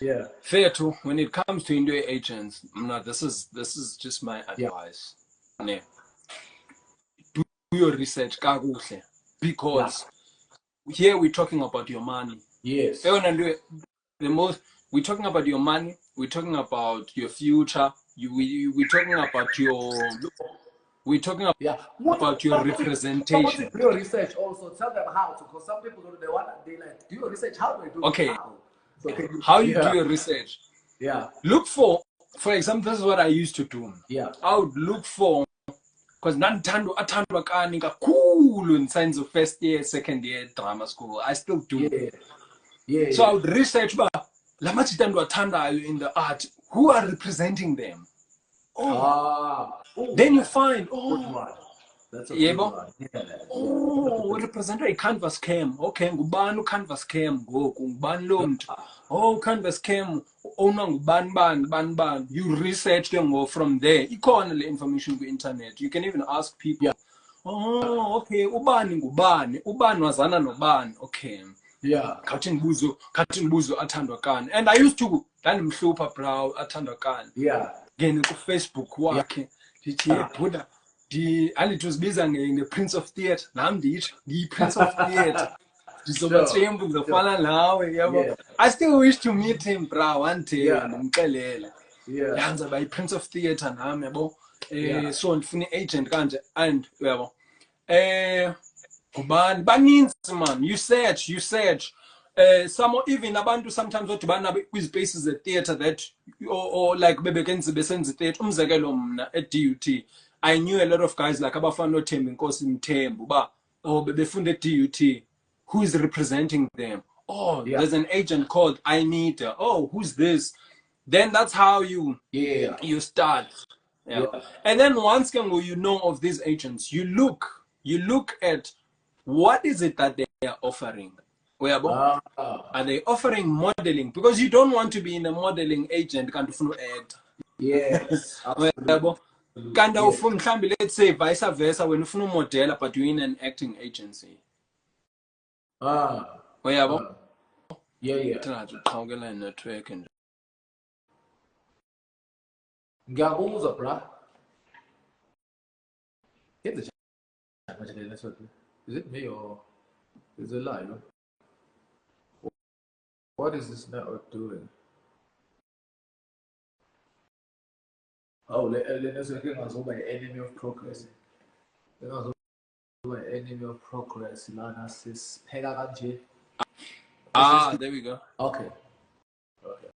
Yeah. Fair too. When it comes to Indo agents, this is just my Yeah. advice. Ne, do your research kakuhle, Yeah. because here we're talking about your money. Yes. The most we're talking about your money. We're talking about your future. We're talking about we're talking Yeah. What about your someone to representation. do your research also. Tell them how to, because some people don't, they want, they like, do your research. How do I do this? Okay, How? So can you, how you do yeah. your research? Yeah. Look for example, this is what I used to do. Yeah. I would look for, because ndandithanda athandwa kani kakhulu in science of first year, second year drama school. I still do. Yeah. Yeah. So I Yeah. would research ba la machitando athandayo in the art, who are representing them. Oh, Ah. Oh, then you that's find, a good one. That's a good yebo. one. Yeah. Yeah. Oh, represent i-canvas cam. Okay, ngubani u-canvas cam ngoku? Ngubani lo mntu? Oh, canvas cam owner ngubani bani. You research them from there. Ikhona le information ku-internet. You can even ask Yeah. people. Oh, okay, ubani ngubani? Ubani wazana nobani? Okay. Yeah. Khathi ndibuzo athandwa kani. And I used to ndandimhlupha bra athandwa kani. Yeah. Ngene ku-Facebook Yeah. wakhe ndithi ye bhuda andithi uzibiza nge-Prince of Theatre, nam nditsho ndiyi-Prince of Theatre, ndizoba Sure. tshempu ndizofana nawe, yabo. Yeah. I still wish to meet him bra one day, Yeah. ndimxelele Yeah. ya ndizawuba yi-Prince of Theatre nam, yabo. Yeah. So ndifuna i-agent kanje, and yabo ngubani baninzi man, you search some even abantu sometimes odibana nabo kwizi-spaces ze-theatre that or like besenza i-theatre. Umzekelo mna e-DUT, I knew a lot of guys like abafana noThemba Inkosi Mthembu uba bebefunda e-DUT, who is representing them. Oh, Yeah. there's an agent called Anita. Oh, who's this? Then that's how you Yeah. start. Yeah. Yeah. And then once you know of these agents, you look at what is it that they are offering. Ah. Are they offering modeling? Because you don't want to be in a modeling agent kanti ufuna act. Yes. Absolutely. Kanti Yeah. awufuni mhlambi, let's say vice versa, when ufuna umodela but you're in an acting agency. Ah. Uyabo? Yeah. Yeah. Thina uqhawukela network nje. Ngiyakuzwa bra. Yenze manje le network. Is it me or is it live? What is this network doing? Oh, le network ingazoba enemy of progress. Ingazoba enemy of progress lana sisipheka kanje. There we go. Okay. Okay.